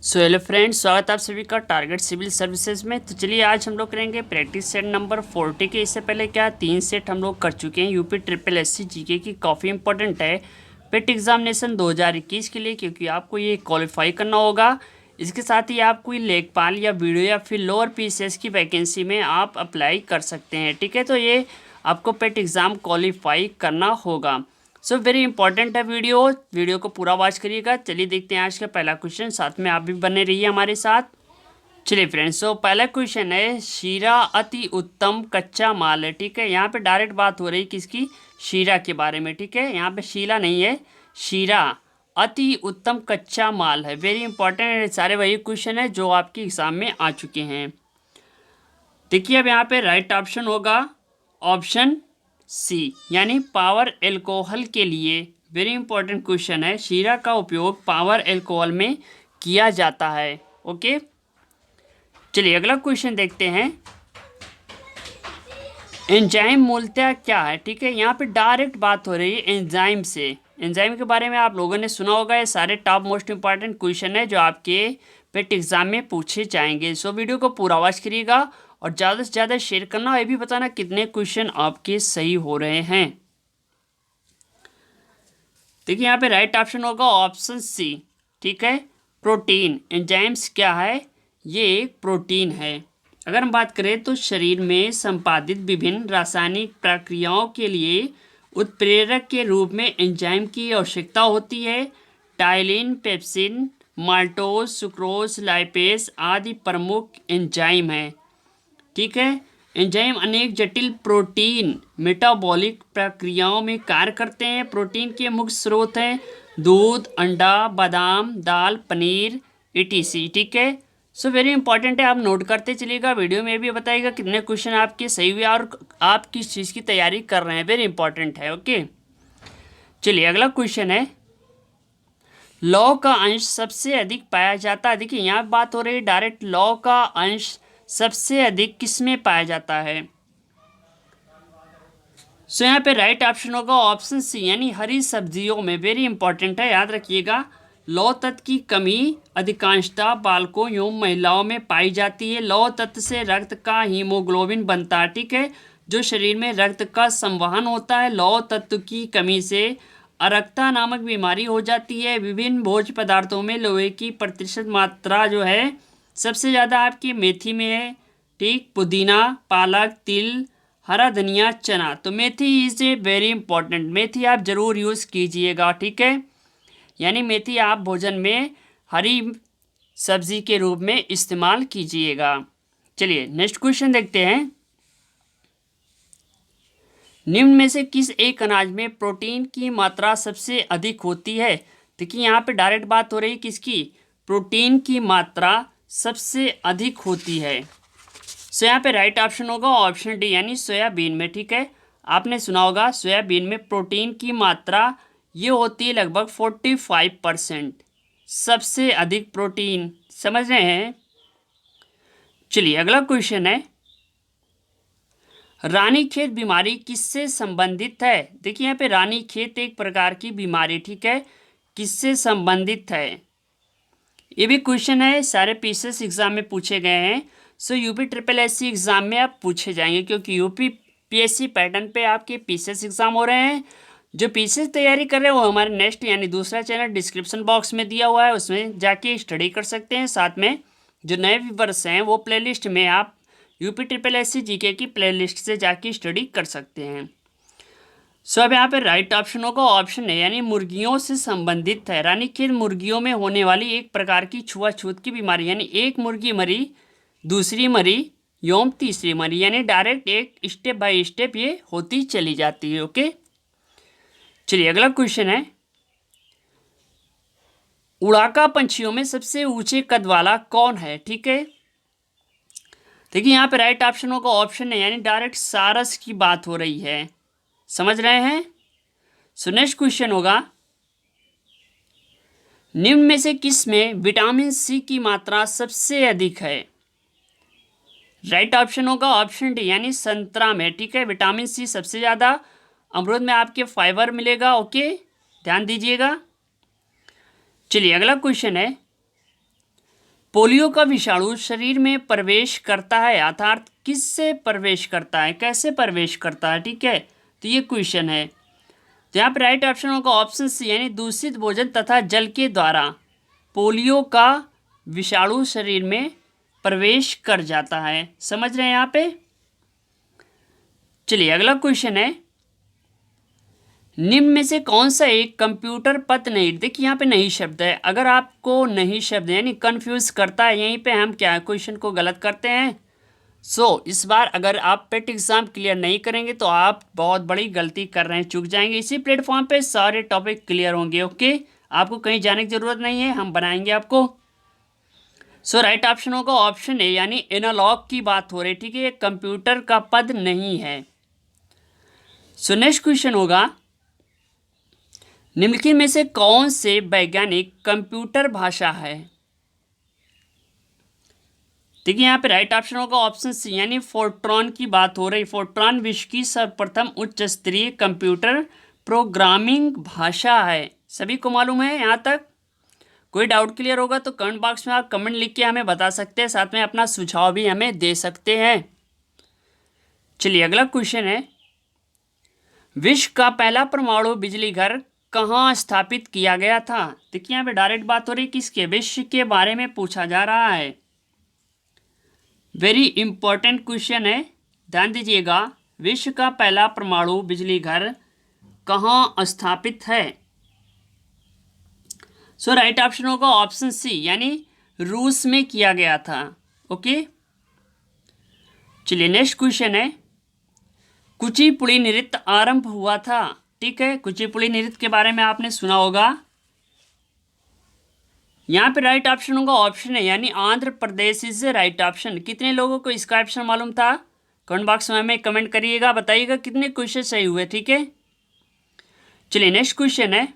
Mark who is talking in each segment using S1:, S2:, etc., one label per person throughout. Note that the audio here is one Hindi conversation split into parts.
S1: सो हेलो फ्रेंड्स, स्वागत है आप सभी का टारगेट सिविल सर्विसेज में। तो चलिए आज हम लोग करेंगे प्रैक्टिस सेट नंबर 40 के। इससे पहले क्या 3 सेट हम लोग कर चुके हैं। यूपी ट्रिपल एससी जीके की काफ़ी इंपॉर्टेंट है पेट एग्जामिनेशन 2021 के लिए, क्योंकि आपको ये क्वालिफाई करना होगा। इसके साथ ही आप कोई लेखपाल या वीडियो या फिर लोअर पीसीएस की वैकेंसी में आप अप्लाई कर सकते हैं। ठीक है, तो ये आपको पेट एग्ज़ाम क्वालिफाई करना होगा। सो वेरी इंपॉर्टेंट है वीडियो को पूरा वॉच करिएगा। चलिए देखते हैं आज का पहला क्वेश्चन, साथ में आप भी बने रहिए हमारे साथ। चलिए फ्रेंड्स, सो पहला क्वेश्चन है शीरा अति उत्तम कच्चा माल है। ठीक है, यहाँ पे डायरेक्ट बात हो रही किसकी? शीरा के बारे में। ठीक है, यहाँ पे शीला नहीं है, शीरा अति उत्तम कच्चा माल है। वेरी इंपॉर्टेंट है, सारे वही क्वेश्चन है जो आपके एग्जाम में आ चुके हैं। देखिए अब यहाँ पे राइट ऑप्शन होगा ऑप्शन सी, यानी पावर एल्कोहल के लिए। वेरी इंपॉर्टेंट क्वेश्चन है, शीरा का उपयोग पावर एल्कोहल में किया जाता है। ओके, चलिए अगला क्वेश्चन देखते हैं। एंजाइम मूलतः क्या है? ठीक है, यहाँ पे डायरेक्ट बात हो रही है एंजाइम से। एंजाइम के बारे में आप लोगों ने सुना होगा। ये सारे टॉप मोस्ट इंपॉर्टेंट क्वेश्चन है जो आपके पेट एग्जाम में पूछे जाएंगे। सो वीडियो को पूरा वॉच करिएगा और ज़्यादा से ज़्यादा शेयर करना, ये भी बताना कितने क्वेश्चन आपके सही हो रहे हैं। देखिए यहाँ पे राइट ऑप्शन होगा ऑप्शन सी। ठीक है, प्रोटीन। एंजाइम्स क्या है? ये एक प्रोटीन है। अगर हम बात करें तो शरीर में संपादित विभिन्न रासायनिक प्रक्रियाओं के लिए उत्प्रेरक के रूप में एंजाइम की आवश्यकता होती है। Ptyalin, pepsin, maltose, sucrose, lipase आदि प्रमुख एंजाइम हैं। ठीक है, एंजाइम अनेक जटिल प्रोटीन मेटाबॉलिक प्रक्रियाओं में कार्य करते हैं। प्रोटीन के मुख्य स्रोत हैं दूध, अंडा, बादाम, दाल, पनीर etc। ठीक है, सो वेरी इंपॉर्टेंट है, आप नोट करते चलिएगा। वीडियो में भी बताइएगा कितने क्वेश्चन आपके सही हुए और आप किस चीज़ की तैयारी कर रहे हैं। वेरी इंपॉर्टेंट है। ओके, चलिए अगला क्वेश्चन है, लौ का अंश सबसे अधिक पाया जाता है। देखिए यहाँ बात हो रही है डायरेक्ट लौ का अंश सबसे अधिक किस में पाया जाता है? सो यहाँ पे राइट ऑप्शन होगा ऑप्शन सी, यानी हरी सब्जियों में। वेरी इंपॉर्टेंट है, याद रखिएगा। लौह तत्व की कमी अधिकांशतः बालकों एवं महिलाओं में पाई जाती है। लौह तत्व से रक्त का हीमोग्लोबिन बनता है। ठीक है, जो शरीर में रक्त का संवहन होता है। लौह तत्व की कमी से अरक्ता नामक बीमारी हो जाती है। विभिन्न भोज्य पदार्थों में लोहे की प्रतिशत मात्रा जो है सबसे ज़्यादा आपकी मेथी में है। ठीक, पुदीना, पालक, तिल, हरा धनिया, चना। तो मेथी इज ए वेरी इंपॉर्टेंट। मेथी आप जरूर यूज़ कीजिएगा। ठीक है, यानी मेथी आप भोजन में हरी सब्जी के रूप में इस्तेमाल कीजिएगा। चलिए नेक्स्ट क्वेश्चन देखते हैं। निम्न में से किस एक अनाज में प्रोटीन की मात्रा सबसे अधिक होती है? देखिए यहाँ पे डायरेक्ट बात हो रही है किसकी? प्रोटीन की मात्रा सबसे अधिक होती है। सो यहाँ पे राइट ऑप्शन होगा ऑप्शन डी, यानी सोयाबीन में। ठीक है, आपने सुना होगा सोयाबीन में प्रोटीन की मात्रा ये होती है लगभग 45%। सबसे अधिक प्रोटीन, समझ रहे हैं? चलिए अगला क्वेश्चन है, रानीखेत बीमारी किससे संबंधित है? देखिए यहाँ पे रानीखेत एक प्रकार की बीमारी। ठीक है, किससे संबंधित है? ये भी क्वेश्चन है, सारे पीसीएस एग्जाम में पूछे गए हैं। सो यूपी ट्रिपल एससी एग्जाम में आप पूछे जाएंगे, क्योंकि यूपी पीएससी पैटर्न पे आपके पीसीएस एग्जाम हो रहे हैं। जो पीसीएस तैयारी कर रहे हैं वो हमारे नेक्स्ट यानी दूसरा चैनल डिस्क्रिप्शन बॉक्स में दिया हुआ है, उसमें जाके स्टडी कर सकते हैं। साथ में जो नए व्यूवर्स हैं वो प्लेलिस्ट में आप यूपी ट्रिपल एससी जीके की प्लेलिस्ट से जाके स्टडी कर सकते हैं। सो अब यहाँ पे राइट ऑप्शन होगा ऑप्शन है, यानी मुर्गियों से संबंधित है। रानीखेत मुर्गियों में होने वाली एक प्रकार की छुआछूत की बीमारी, यानी एक मुर्गी मरी, दूसरी मरी एवं तीसरी मरी, यानी डायरेक्ट एक स्टेप बाय स्टेप ये होती चली जाती है। ओके, चलिए अगला क्वेश्चन है, उड़ाका पंछियों में सबसे ऊंचे कद वाला कौन है? ठीक है, देखिए यहाँ पे राइट ऑप्शन होगा ऑप्शन है, यानी डायरेक्ट सारस की बात हो रही है। समझ रहे हैं? सो नेक्स्ट क्वेश्चन होगा, निम्न में से किस में विटामिन सी की मात्रा सबसे अधिक है? राइट ऑप्शन होगा ऑप्शन डी, यानी संतरा में। ठीक है, विटामिन सी सबसे ज़्यादा। अमरूद में आपके फाइबर मिलेगा। ओके, ध्यान दीजिएगा। चलिए अगला क्वेश्चन है, पोलियो का विषाणु शरीर में प्रवेश करता है, अर्थात किससे प्रवेश करता है, कैसे प्रवेश करता है, ठीक है। तो ये क्वेश्चन है। तो यहाँ पे राइट ऑप्शन होगा ऑप्शन सी, यानी दूषित भोजन तथा जल के द्वारा पोलियो का विषाणु शरीर में प्रवेश कर जाता है। समझ रहे हैं यहाँ पे। चलिए अगला क्वेश्चन है, निम्न में से कौन सा एक कंप्यूटर पद नहीं, देखिए यहाँ पे नहीं शब्द है। अगर आपको नहीं शब्द यानी कंफ्यूज करता है, यहीं पे हम क्या क्वेश्चन को गलत करते हैं। इस बार अगर आप पेट एग्जाम क्लियर नहीं करेंगे तो आप बहुत बड़ी गलती कर रहे हैं, चूक जाएंगे। इसी प्लेटफॉर्म पे सारे टॉपिक क्लियर होंगे। ओके, आपको कहीं जाने की जरूरत नहीं है, हम बनाएंगे आपको। राइट ऑप्शन होगा ऑप्शन ए, यानी एनालॉग की बात हो रही, ठीक है, ये कंप्यूटर का पद नहीं है। नेक्स्ट क्वेश्चन होगा, निम्नलिखित में से कौन से वैज्ञानिक कंप्यूटर भाषा है। देखिए यहाँ पे राइट ऑप्शन होगा ऑप्शन सी, यानी फोर्ट्रॉन की बात हो रही। फोर्ट्रॉन विश्व की सर्वप्रथम उच्च स्तरीय कंप्यूटर प्रोग्रामिंग भाषा है। सभी को मालूम है यहाँ तक। कोई डाउट क्लियर होगा तो कमेंट बॉक्स में आप कमेंट लिख के हमें बता सकते हैं, साथ में अपना सुझाव भी हमें दे सकते हैं। चलिए अगला क्वेश्चन है, विश्व का पहला परमाणु बिजली घर कहाँ स्थापित किया गया था। देखिए यहाँ पे डायरेक्ट बात हो रही किसके, विश्व के बारे में पूछा जा रहा है। वेरी इंपॉर्टेंट क्वेश्चन है, ध्यान दीजिएगा। विश्व का पहला परमाणु बिजली घर कहाँ स्थापित है। राइट ऑप्शन होगा ऑप्शन सी, यानी रूस में किया गया था। ओके, चलिए नेक्स्ट क्वेश्चन है, कुचिपुड़ी नृत्य आरंभ हुआ था, ठीक है। कुचिपुड़ी नृत्य के बारे में आपने सुना होगा। यहाँ पे राइट ऑप्शन होगा ऑप्शन है, यानी Andhra Pradesh is right option. कितने लोगों को इसका ऑप्शन मालूम था, कमेंट बॉक्स में हमें कमेंट करिएगा, बताइएगा कितने क्वेश्चन सही हुए, ठीक है। चलिए नेक्स्ट क्वेश्चन है,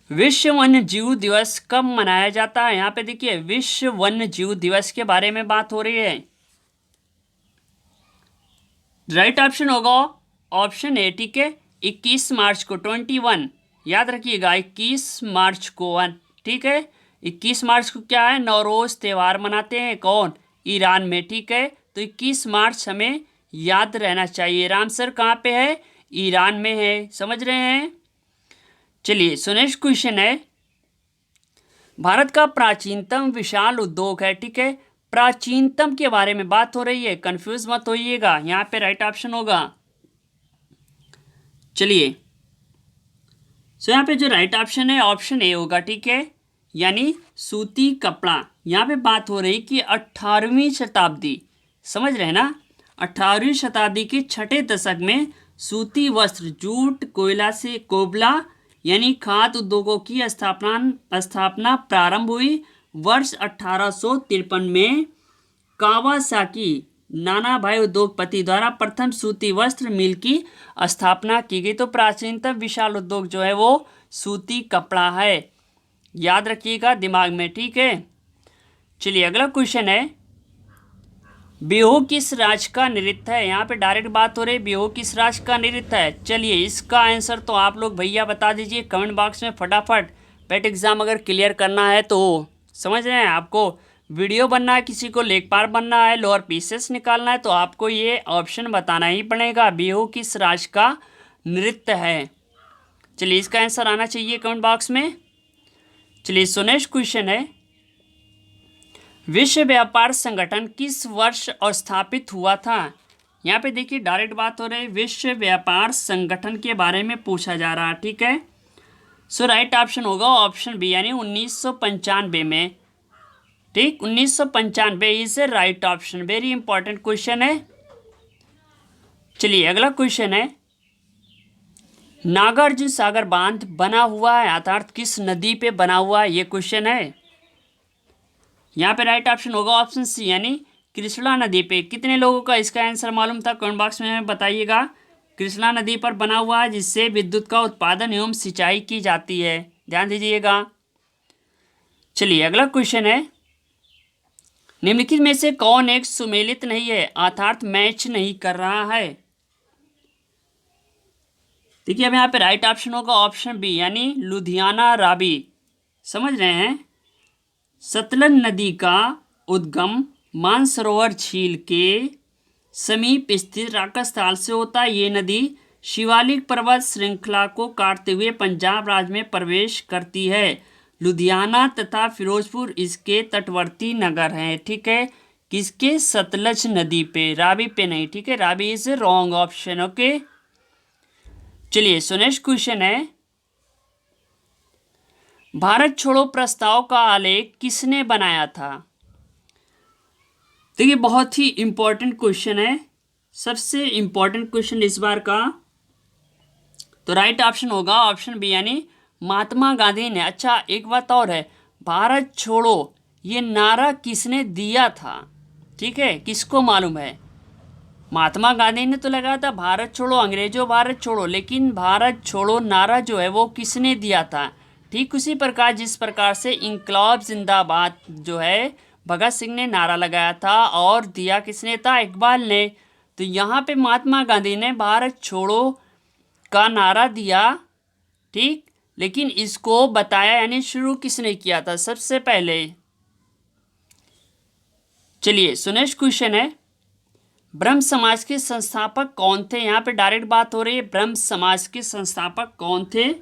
S1: विश्व वन्य जीव दिवस कब मनाया जाता है। यहाँ पे देखिए विश्व वन्य जीव दिवस के बारे में बात हो रही है। राइट ऑप्शन होगा ऑप्शन ए, ठीक है, 21 मार्च को, 21 याद रखिएगा, 21 मार्च को, ठीक है। 21 मार्च को क्या है, नौरोज त्यौहार मनाते हैं, कौन, ईरान में, ठीक है। तो 21 मार्च हमें याद रहना चाहिए। रामसर कहाँ पे है, ईरान में है, समझ रहे हैं। चलिए नेक्स्ट क्वेश्चन है, भारत का प्राचीनतम विशाल उद्योग है, ठीक है। प्राचीनतम के बारे में बात हो रही है, कंफ्यूज मत होइएगा। यहाँ पे राइट ऑप्शन होगा, चलिए यहाँ पे जो राइट ऑप्शन है ऑप्शन ए होगा, ठीक है, यानी सूती कपड़ा। यहाँ पे बात हो रही कि 18वीं शताब्दी, समझ रहे हैं ना, 18वीं शताब्दी के छठे दशक में सूती वस्त्र, जूट, कोयला से कोबला यानी खाद्य उद्योगों की स्थापना प्रारंभ हुई। वर्ष 1853 में कावासाकी नाना भाई उद्योगपति द्वारा प्रथम सूती वस्त्र मिल की स्थापना की गई। तो प्राचीनतम विशाल उद्योग जो है वो सूती कपड़ा है, याद रखिएगा दिमाग में, ठीक है। चलिए अगला क्वेश्चन है, बिहू किस राज्य का नृत्य है। यहाँ पे डायरेक्ट बात हो रही है, बिहू किस राज्य का नृत्य है। चलिए इसका आंसर तो आप लोग भैया बता दीजिए कमेंट बॉक्स में फटाफट। पेट एग्जाम अगर क्लियर करना है तो समझ रहे हैं, आपको वीडियो बनना है, किसी को लेखपाल बनना है, लोअर पीसेस निकालना है, तो आपको ये ऑप्शन बताना ही पड़ेगा, बिहू किस राज्य का नृत्य है। चलिए इसका आंसर आना चाहिए कमेंट बॉक्स में। चलिए नेक्स्ट क्वेश्चन है, विश्व व्यापार संगठन किस वर्ष स्थापित हुआ था। यहाँ पे देखिए डायरेक्ट बात हो रही है, विश्व व्यापार संगठन के बारे में पूछा जा रहा है, ठीक है। राइट ऑप्शन होगा ऑप्शन बी, यानी 1995 में, ठीक, 1995 is right option. Very important question है। चलिए अगला क्वेश्चन है, नागार्जुन सागर बांध बना हुआ है, अर्थात किस नदी पे बना हुआ है, ये क्वेश्चन है। यहाँ पे राइट ऑप्शन होगा ऑप्शन सी, यानी कृष्णा नदी पे। कितने लोगों का इसका आंसर मालूम था कमेंट बॉक्स में हमें बताइएगा। कृष्णा नदी पर बना हुआ है, जिससे विद्युत का उत्पादन एवं सिंचाई की जाती है, ध्यान दीजिएगा। चलिए अगला क्वेश्चन है, निम्नलिखित में से कौन एक सुमेलित नहीं है, अर्थात मैच नहीं कर रहा है। देखिए अब यहाँ पे राइट ऑप्शन होगा ऑप्शन बी, यानी लुधियाना रावी, समझ रहे हैं। सतलज नदी का उद्गम मानसरोवर झील के समीप स्थित राजस्थान से होता है। ये नदी शिवालिक पर्वत श्रृंखला को काटते हुए पंजाब राज्य में प्रवेश करती है। लुधियाना तथा फिरोजपुर इसके तटवर्ती नगर हैं। ठीक है, किसके? सतलज नदी पे, रावी पे नहीं। ठीक है, Ravi is wrong option. Okay, चलिए सो नेक्स्ट क्वेश्चन है, भारत छोड़ो प्रस्ताव का आलेख किसने बनाया था? देखिए बहुत ही इंपॉर्टेंट क्वेश्चन है, सबसे इंपॉर्टेंट क्वेश्चन इस बार का। तो राइट ऑप्शन होगा ऑप्शन बी यानी महात्मा गांधी ने। अच्छा एक बात और है, भारत छोड़ो ये नारा किसने दिया था? ठीक है, किसको मालूम है? महात्मा गांधी ने तो लगाया था भारत छोड़ो अंग्रेजों भारत छोड़ो, लेकिन भारत छोड़ो नारा जो है वो किसने दिया था? ठीक उसी प्रकार जिस प्रकार से इंकलाब जिंदाबाद जो है भगत सिंह ने नारा लगाया था और दिया किसने था? इकबाल ने। तो यहाँ पे महात्मा गांधी ने भारत छोड़ो का नारा दिया, ठीक, लेकिन इसको बताया यानी शुरू किसने किया था सबसे पहले? चलिए सो नेक्स्ट क्वेश्चन है, ब्रह्म समाज के संस्थापक कौन थे? यहाँ पे डायरेक्ट बात हो रही है, ब्रह्म समाज के संस्थापक कौन थे?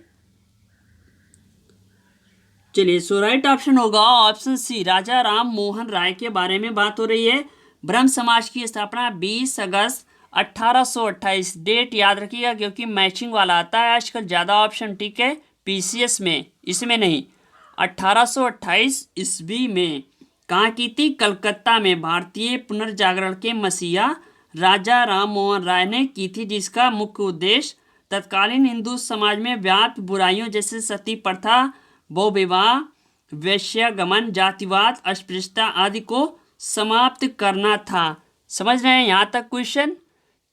S1: चलिए सो राइट ऑप्शन होगा ऑप्शन सी, राजा राम मोहन राय के बारे में बात हो रही है। ब्रह्म समाज की स्थापना 20 अगस्त 1828। डेट याद रखिएगा क्योंकि मैचिंग वाला आता है आजकल ज़्यादा ऑप्शन। ठीक है, पीसीएस में, इसमें नहीं। 1828 ईस्वी में कहाँ की थी? कलकत्ता में। भारतीय पुनर्जागरण के मसीहा राजा राम मोहन राय ने की थी, जिसका मुख्य उद्देश्य तत्कालीन हिंदू समाज में व्याप्त बुराइयों जैसे सती प्रथा, बहु विवाह, वैश्यागमन, जातिवाद, अस्पृश्यता आदि को समाप्त करना था। समझ रहे हैं यहाँ तक क्वेश्चन?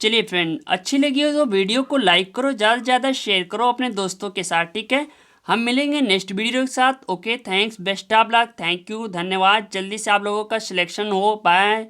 S1: चलिए फ्रेंड, अच्छी लगी हो तो वीडियो को लाइक करो, ज़्यादा से ज़्यादा शेयर करो अपने दोस्तों के साथ। ठीक है, हम मिलेंगे नेक्स्ट वीडियो के साथ। Okay, thanks, best of luck, thank you, धन्यवाद। जल्दी से आप लोगों का सिलेक्शन हो। बाय।